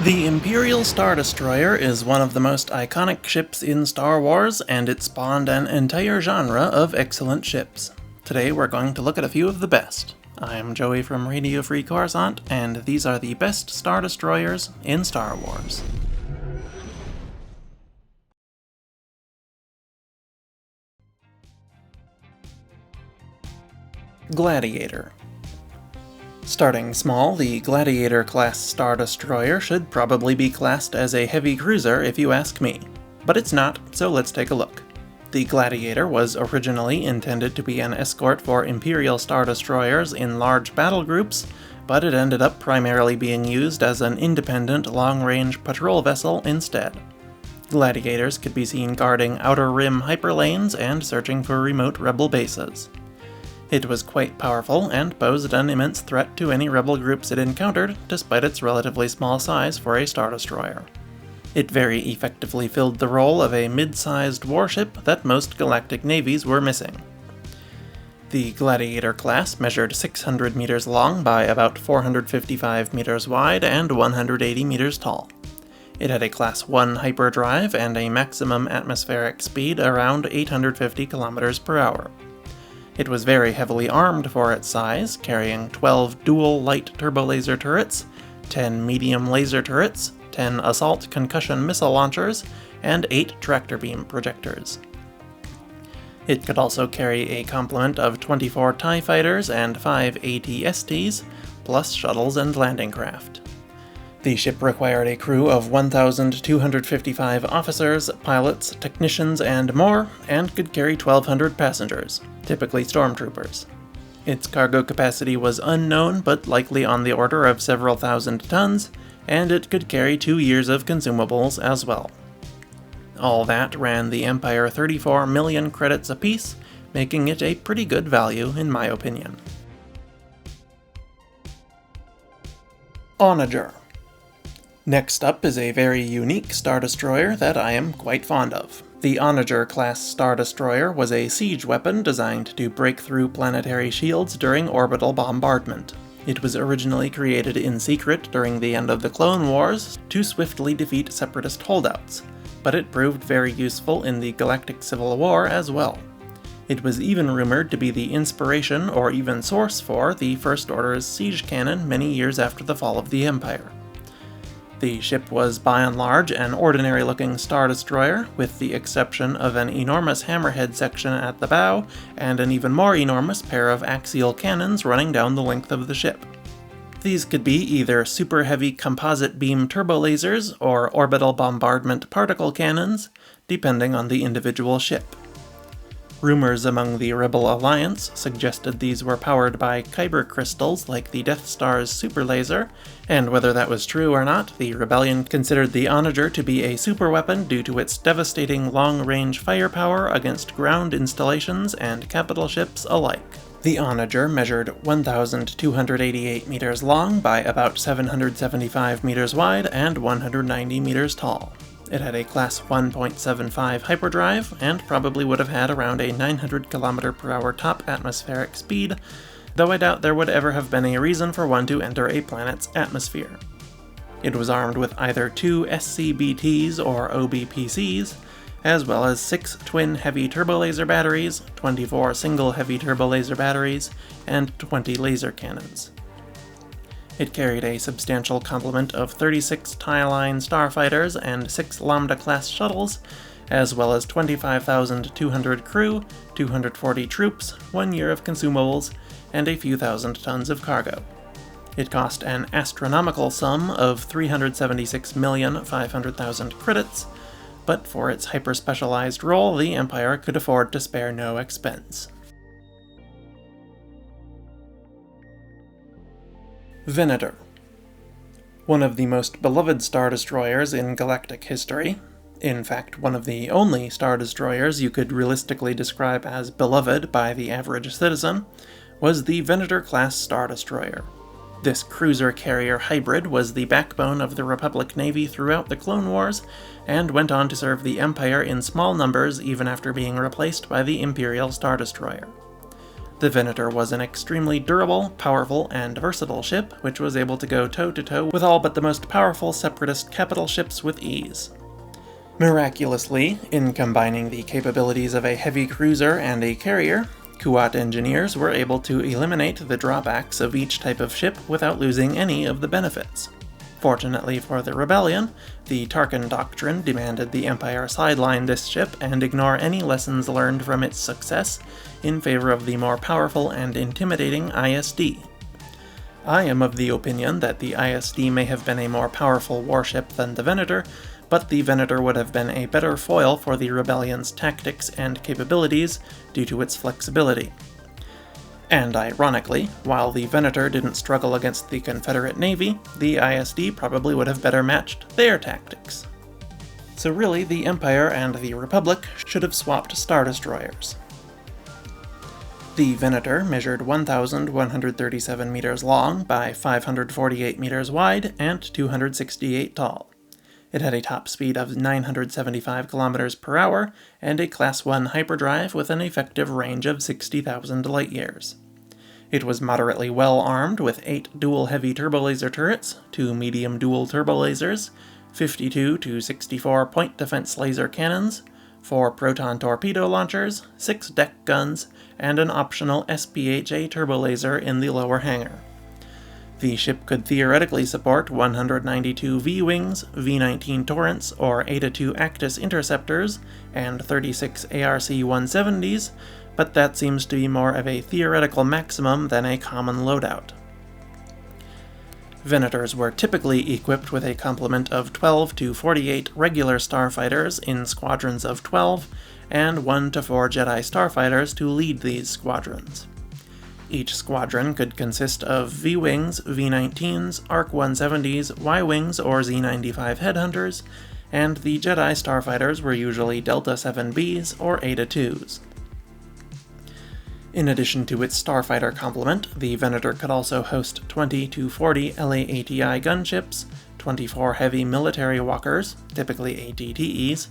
The Imperial Star Destroyer is one of the most iconic ships in Star Wars, and it spawned an entire genre of excellent ships. Today we're going to look at a few of the best. I'm Joey from Radio Free Coruscant, and these are the best Star Destroyers in Star Wars. Gladiator. Starting small, the Gladiator-class Star Destroyer should probably be classed as a heavy cruiser if you ask me. But it's not, so let's take a look. The Gladiator was originally intended to be an escort for Imperial Star Destroyers in large battle groups, but it ended up primarily being used as an independent long-range patrol vessel instead. Gladiators could be seen guarding Outer Rim hyperlanes and searching for remote Rebel bases. It was quite powerful and posed an immense threat to any Rebel groups it encountered, despite its relatively small size for a Star Destroyer. It very effectively filled the role of a mid-sized warship that most galactic navies were missing. The Gladiator-class measured 600 meters long by about 455 meters wide and 180 meters tall. It had a Class 1 hyperdrive and a maximum atmospheric speed around 850 kilometers per hour. It was very heavily armed for its size, carrying 12 dual light turbolaser turrets, 10 medium laser turrets, 10 assault concussion missile launchers, and 8 tractor beam projectors. It could also carry a complement of 24 TIE fighters and 5 AT-STs, plus shuttles and landing craft. The ship required a crew of 1,255 officers, pilots, technicians, and more, and could carry 1,200 passengers, typically stormtroopers. Its cargo capacity was unknown, but likely on the order of several thousand tons, and it could carry 2 years of consumables as well. All that ran the Empire 34 million credits apiece, making it a pretty good value in my opinion. Onager. Next up is a very unique Star Destroyer that I am quite fond of. The Onager-class Star Destroyer was a siege weapon designed to break through planetary shields during orbital bombardment. It was originally created in secret during the end of the Clone Wars to swiftly defeat Separatist holdouts, but it proved very useful in the Galactic Civil War as well. It was even rumored to be the inspiration or even source for the First Order's siege cannon many years after the fall of the Empire. The ship was by and large an ordinary-looking Star Destroyer, with the exception of an enormous hammerhead section at the bow and an even more enormous pair of axial cannons running down the length of the ship. These could be either super heavy composite beam turbolasers or orbital bombardment particle cannons, depending on the individual ship. Rumors among the Rebel Alliance suggested these were powered by kyber crystals like the Death Star's super laser, and whether that was true or not, the Rebellion considered the Onager to be a superweapon due to its devastating long-range firepower against ground installations and capital ships alike. The Onager measured 1,288 meters long by about 775 meters wide and 190 meters tall. It had a Class 1.75 hyperdrive, and probably would have had around a 900 km/h top atmospheric speed, though I doubt there would ever have been a reason for one to enter a planet's atmosphere. It was armed with either 2 SCBTs or OBPCs, as well as 6 twin heavy turbolaser batteries, 24 single heavy turbolaser batteries, and 20 laser cannons. It carried a substantial complement of 36 TIE-line Starfighters and 6 Lambda-class shuttles, as well as 25,200 crew, 240 troops, 1 year of consumables, and a few thousand tons of cargo. It cost an astronomical sum of 376,500,000 credits, but for its hyper-specialized role, the Empire could afford to spare no expense. Venator. One of the most beloved Star Destroyers in galactic history, in fact one of the only Star Destroyers you could realistically describe as beloved by the average citizen, was the Venator-class Star Destroyer. This cruiser-carrier hybrid was the backbone of the Republic Navy throughout the Clone Wars, and went on to serve the Empire in small numbers even after being replaced by the Imperial Star Destroyer. The Venator was an extremely durable, powerful, and versatile ship, which was able to go toe-to-toe with all but the most powerful Separatist capital ships with ease. Miraculously, in combining the capabilities of a heavy cruiser and a carrier, Kuat engineers were able to eliminate the drawbacks of each type of ship without losing any of the benefits. Fortunately for the rebellion, the Tarkin Doctrine demanded the Empire sideline this ship and ignore any lessons learned from its success in favor of the more powerful and intimidating ISD. I am of the opinion that the ISD may have been a more powerful warship than the Venator, but the Venator would have been a better foil for the rebellion's tactics and capabilities due to its flexibility. And ironically, while the Venator didn't struggle against the Confederate Navy, the ISD probably would have better matched their tactics. So really, the Empire and the Republic should have swapped Star Destroyers. The Venator measured 1,137 meters long by 548 meters wide and 268 tall. It had a top speed of 975 km per hour and a Class 1 hyperdrive with an effective range of 60,000 light-years. It was moderately well armed with 8 dual heavy turbolaser turrets, 2 medium dual turbolasers, 52 to 64 point defense laser cannons, 4 proton torpedo launchers, 6 deck guns, and an optional SPHA turbolaser in the lower hangar. The ship could theoretically support 192 V-Wings, V-19 Torrents, or Eta-2 Actis interceptors, and 36 ARC-170s, but that seems to be more of a theoretical maximum than a common loadout. Venators were typically equipped with a complement of 12 to 48 regular starfighters in squadrons of 12, and 1 to 4 Jedi starfighters to lead these squadrons. Each squadron could consist of V-Wings, V-19s, ARC-170s, Y-Wings or Z-95 Headhunters, and the Jedi starfighters were usually Delta-7Bs or Eta-2s. In addition to its starfighter complement, the Venator could also host 20 to 40 LA-ATI gunships, 24 heavy military walkers, typically ATTEs,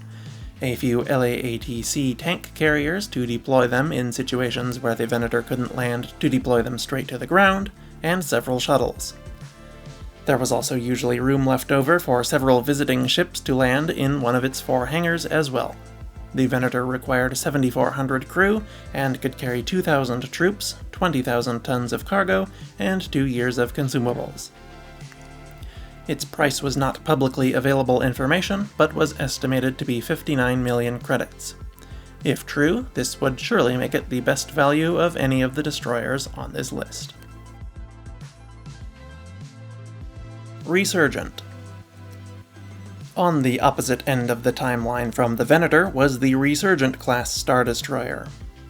a few LA-ATC tank carriers to deploy them in situations where the Venator couldn't land to deploy them straight to the ground, and several shuttles. There was also usually room left over for several visiting ships to land in one of its 4 hangars as well. The Venator required 7,400 crew and could carry 2,000 troops, 20,000 tons of cargo, and 2 years of consumables. Its price was not publicly available information, but was estimated to be 59 million credits. If true, this would surely make it the best value of any of the destroyers on this list. Resurgent. On the opposite end of the timeline from the Venator was the Resurgent-class Star Destroyer.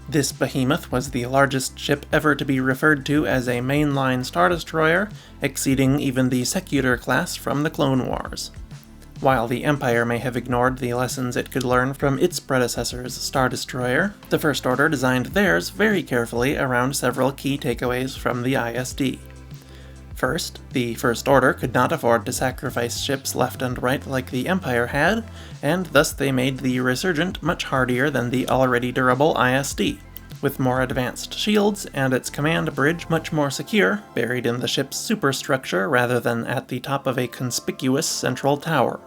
This behemoth was the largest ship ever to be referred to as a mainline Star Destroyer, exceeding even the Secutor-class from the Clone Wars. While the Empire may have ignored the lessons it could learn from its predecessor's Star Destroyer, the First Order designed theirs very carefully around several key takeaways from the ISD. First, the First Order could not afford to sacrifice ships left and right like the Empire had, and thus they made the Resurgent much hardier than the already durable ISD, with more advanced shields and its command bridge much more secure, buried in the ship's superstructure rather than at the top of a conspicuous central tower.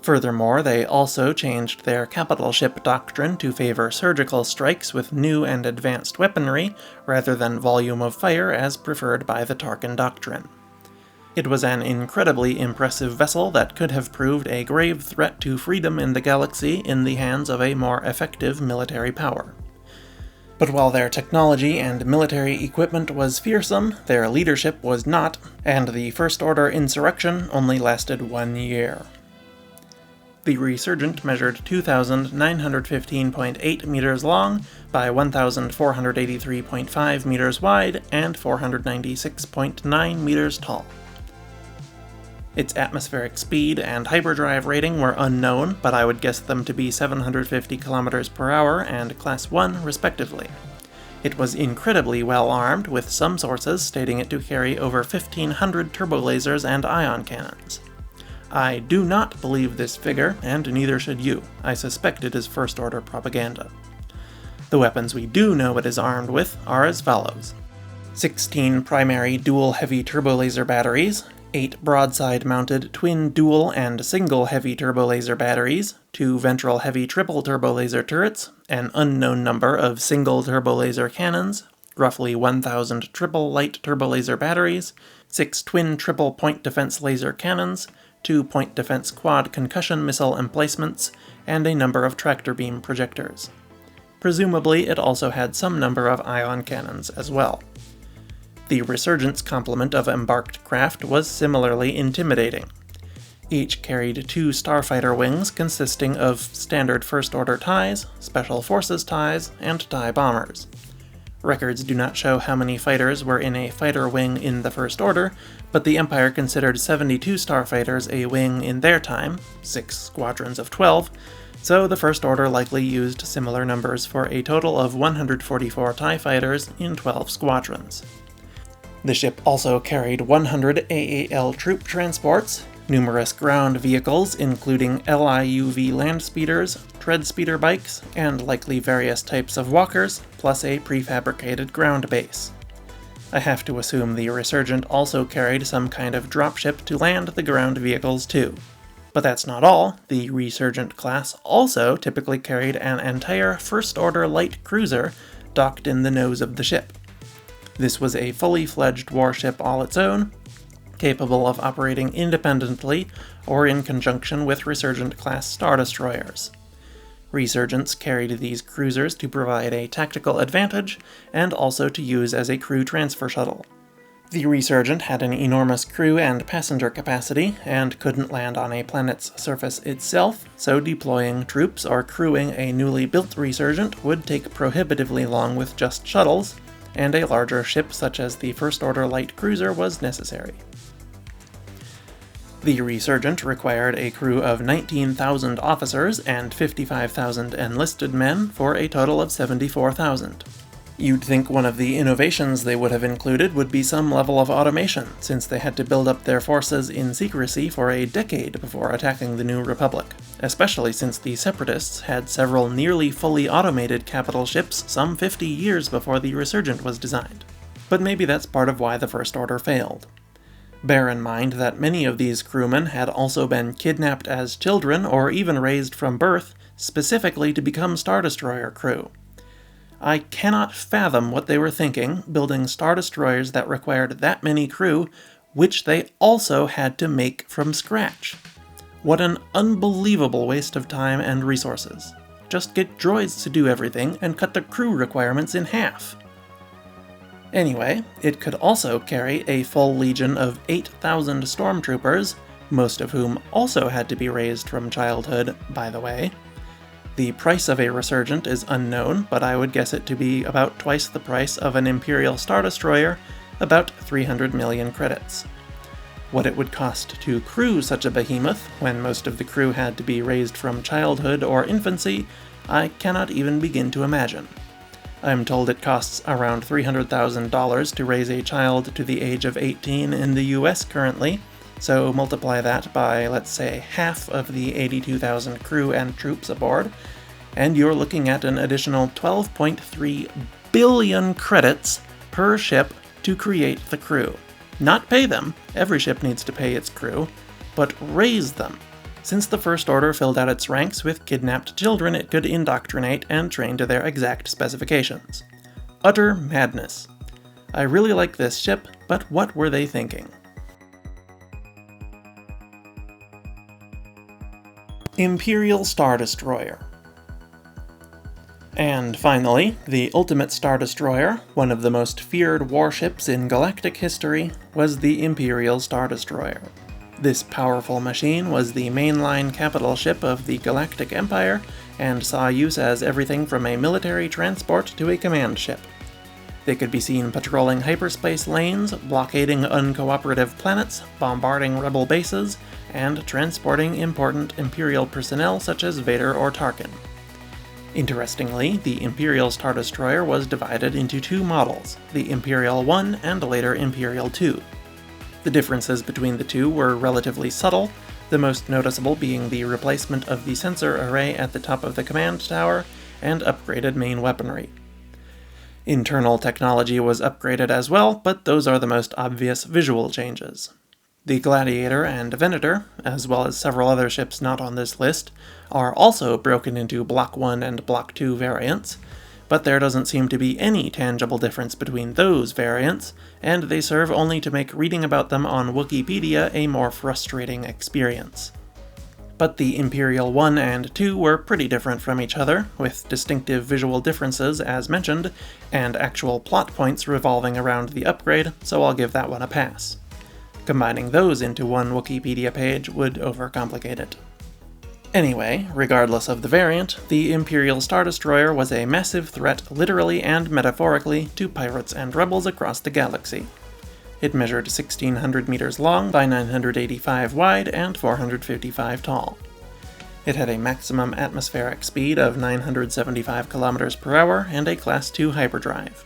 Furthermore, they also changed their capital ship doctrine to favor surgical strikes with new and advanced weaponry, rather than volume of fire as preferred by the Tarkin doctrine. It was an incredibly impressive vessel that could have proved a grave threat to freedom in the galaxy in the hands of a more effective military power. But while their technology and military equipment was fearsome, their leadership was not, and the First Order insurrection only lasted 1 year. The Resurgent measured 2,915.8 meters long by 1,483.5 meters wide and 496.9 meters tall. Its atmospheric speed and hyperdrive rating were unknown, but I would guess them to be 750 km per hour and Class 1 respectively. It was incredibly well armed, with some sources stating it to carry over 1,500 turbolasers and ion cannons. I do not believe this figure, and neither should you. I suspect it is First Order propaganda. The weapons we do know it is armed with are as follows: 16 primary dual heavy turbolaser batteries, 8 broadside-mounted twin dual and single heavy turbolaser batteries, 2 ventral heavy triple turbolaser turrets, an unknown number of single turbolaser cannons, roughly 1,000 triple light turbolaser batteries, 6 twin triple point defense laser cannons, 2 point defense quad concussion missile emplacements, and a number of tractor beam projectors. Presumably, it also had some number of ion cannons as well. The Resurgent's complement of embarked craft was similarly intimidating. Each carried 2 Starfighter wings consisting of standard First Order TIEs, Special Forces TIEs, and TIE bombers. Records do not show how many fighters were in a fighter wing in the First Order, but the Empire considered 72 Starfighters a wing in their time, 6 squadrons of 12, so the First Order likely used similar numbers for a total of 144 TIE fighters in 12 squadrons. The ship also carried 100 AAL troop transports, numerous ground vehicles including LIUV land speeders, tread speeder bikes, and likely various types of walkers, plus a prefabricated ground base. I have to assume the Resurgent also carried some kind of dropship to land the ground vehicles too. But that's not all. The Resurgent-class also typically carried an entire First Order light cruiser docked in the nose of the ship. This was a fully fledged warship all its own, capable of operating independently or in conjunction with Resurgent-class Star Destroyers. Resurgents carried these cruisers to provide a tactical advantage, and also to use as a crew transfer shuttle. The Resurgent had an enormous crew and passenger capacity, and couldn't land on a planet's surface itself, so deploying troops or crewing a newly built Resurgent would take prohibitively long with just shuttles, and a larger ship such as the First Order light cruiser was necessary. The Resurgent required a crew of 19,000 officers and 55,000 enlisted men for a total of 74,000. You'd think one of the innovations they would have included would be some level of automation, since they had to build up their forces in secrecy for a decade before attacking the New Republic, especially since the Separatists had several nearly fully automated capital ships some 50 years before the Resurgent was designed. But maybe that's part of why the First Order failed. Bear in mind that many of these crewmen had also been kidnapped as children or even raised from birth, specifically to become Star Destroyer crew. I cannot fathom what they were thinking, building Star Destroyers that required that many crew, which they also had to make from scratch. What an unbelievable waste of time and resources. Just get droids to do everything and cut the crew requirements in half. Anyway, it could also carry a full legion of 8,000 stormtroopers, most of whom also had to be raised from childhood, by the way. The price of a Resurgent is unknown, but I would guess it to be about twice the price of an Imperial Star Destroyer, about 300 million credits. What it would cost to crew such a behemoth, when most of the crew had to be raised from childhood or infancy, I cannot even begin to imagine. I'm told it costs around $300,000 to raise a child to the age of 18 in the US currently, so multiply that by, let's say, half of the 82,000 crew and troops aboard, and you're looking at an additional 12.3 billion credits per ship to create the crew. Not pay them, every ship needs to pay its crew, but raise them. Since the First Order filled out its ranks with kidnapped children, it could indoctrinate and train to their exact specifications. Utter madness. I really like this ship, but what were they thinking? Imperial Star Destroyer. And finally, the ultimate Star Destroyer, one of the most feared warships in galactic history, was the Imperial Star Destroyer. This powerful machine was the mainline capital ship of the Galactic Empire, and saw use as everything from a military transport to a command ship. They could be seen patrolling hyperspace lanes, blockading uncooperative planets, bombarding rebel bases, and transporting important Imperial personnel such as Vader or Tarkin. Interestingly, the Imperial Star Destroyer was divided into 2 models, the Imperial I and later Imperial II. The differences between the two were relatively subtle, the most noticeable being the replacement of the sensor array at the top of the command tower, and upgraded main weaponry. Internal technology was upgraded as well, but those are the most obvious visual changes. The Gladiator and Venator, as well as several other ships not on this list, are also broken into Block 1 and Block 2 variants, but there doesn't seem to be any tangible difference between those variants, and they serve only to make reading about them on Wikipedia a more frustrating experience. But the Imperial I and II were pretty different from each other, with distinctive visual differences as mentioned, and actual plot points revolving around the upgrade, so I'll give that one a pass. Combining those into one Wikipedia page would overcomplicate it. Anyway, regardless of the variant, the Imperial Star Destroyer was a massive threat literally and metaphorically to pirates and rebels across the galaxy. It measured 1,600 meters long by 985 wide and 455 tall. It had a maximum atmospheric speed of 975 kilometers per hour and a Class II hyperdrive.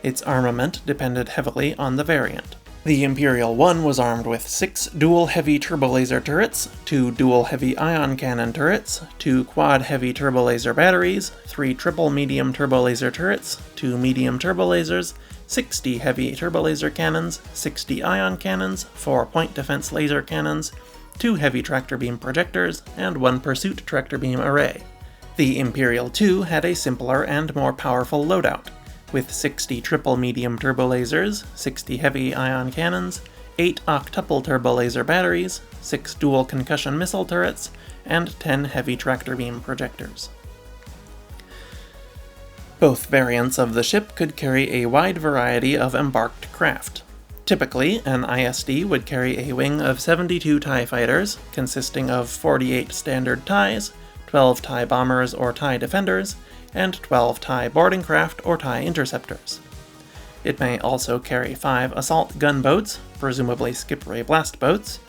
Its armament depended heavily on the variant. The Imperial I was armed with 6 dual heavy turbolaser turrets, 2 dual heavy ion cannon turrets, 2 quad heavy turbolaser batteries, 3 triple medium turbolaser turrets, 2 medium turbolasers, 60 heavy turbolaser cannons, 60 ion cannons, 4 point defense laser cannons, 2 heavy tractor beam projectors, and 1 pursuit tractor beam array. The Imperial II had a simpler and more powerful loadout, with 60 triple medium turbolasers, 60 heavy ion cannons, 8 octuple turbolaser batteries, 6 dual concussion missile turrets, and 10 heavy tractor beam projectors. Both variants of the ship could carry a wide variety of embarked craft. Typically, an ISD would carry a wing of 72 TIE fighters, consisting of 48 standard TIEs, 12 TIE bombers or TIE defenders, and 12 TIE boarding craft or TIE interceptors. It may also carry 5 assault gunboats, presumably skip-ray blast boats,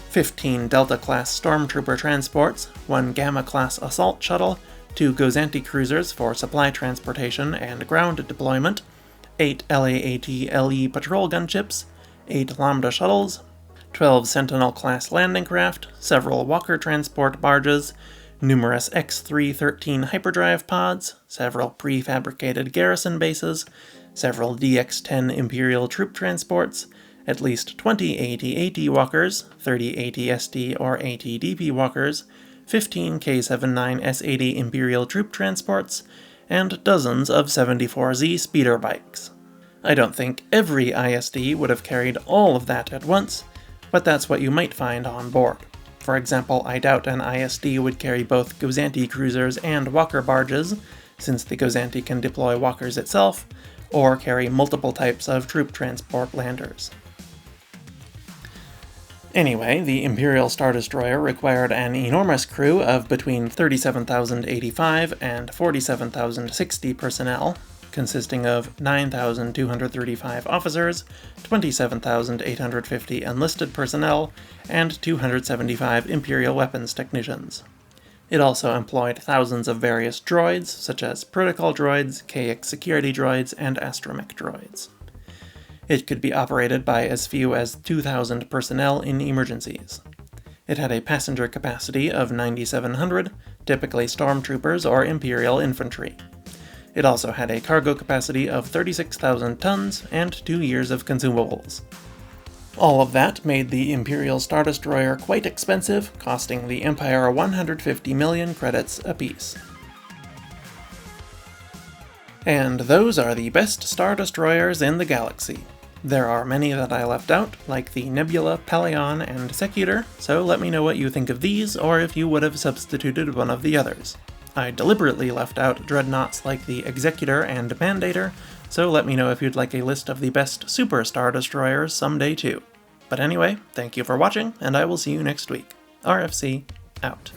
15 Delta-class stormtrooper transports, 1 Gamma-class assault shuttle, 2 Gozanti cruisers for supply transportation and ground deployment, 8 LAAT LE patrol gunships, 8 Lambda shuttles, 12 Sentinel-class landing craft, several Walker transport barges, numerous X-313 hyperdrive pods, several prefabricated garrison bases, several DX-10 Imperial troop transports, at least 20 AT-AT walkers, 30 AT-ST or AT-DP walkers, 15 K-79 S-80 Imperial troop transports, and dozens of 74Z speeder bikes. I don't think every ISD would have carried all of that at once, but that's what you might find on board. For example, I doubt an ISD would carry both Gozanti cruisers and Walker barges, since the Gozanti can deploy walkers itself, or carry multiple types of troop transport landers. Anyway, the Imperial Star Destroyer required an enormous crew of between 37,085 and 47,060 personnel, consisting of 9,235 officers, 27,850 enlisted personnel, and 275 Imperial weapons technicians. It also employed thousands of various droids, such as protocol droids, KX security droids, and astromech droids. It could be operated by as few as 2,000 personnel in emergencies. It had a passenger capacity of 9,700, typically stormtroopers or Imperial infantry. It also had a cargo capacity of 36,000 tons and 2 years of consumables. All of that made the Imperial Star Destroyer quite expensive, costing the Empire 150 million credits apiece. And those are the best Star Destroyers in the galaxy. There are many that I left out, like the Nebula, Pelion, and Secutor, so let me know what you think of these, or if you would have substituted one of the others. I deliberately left out dreadnoughts like the Executor and Mandator, so let me know if you'd like a list of the best Super Star Destroyers someday too. But anyway, thank you for watching, and I will see you next week. RFC, out.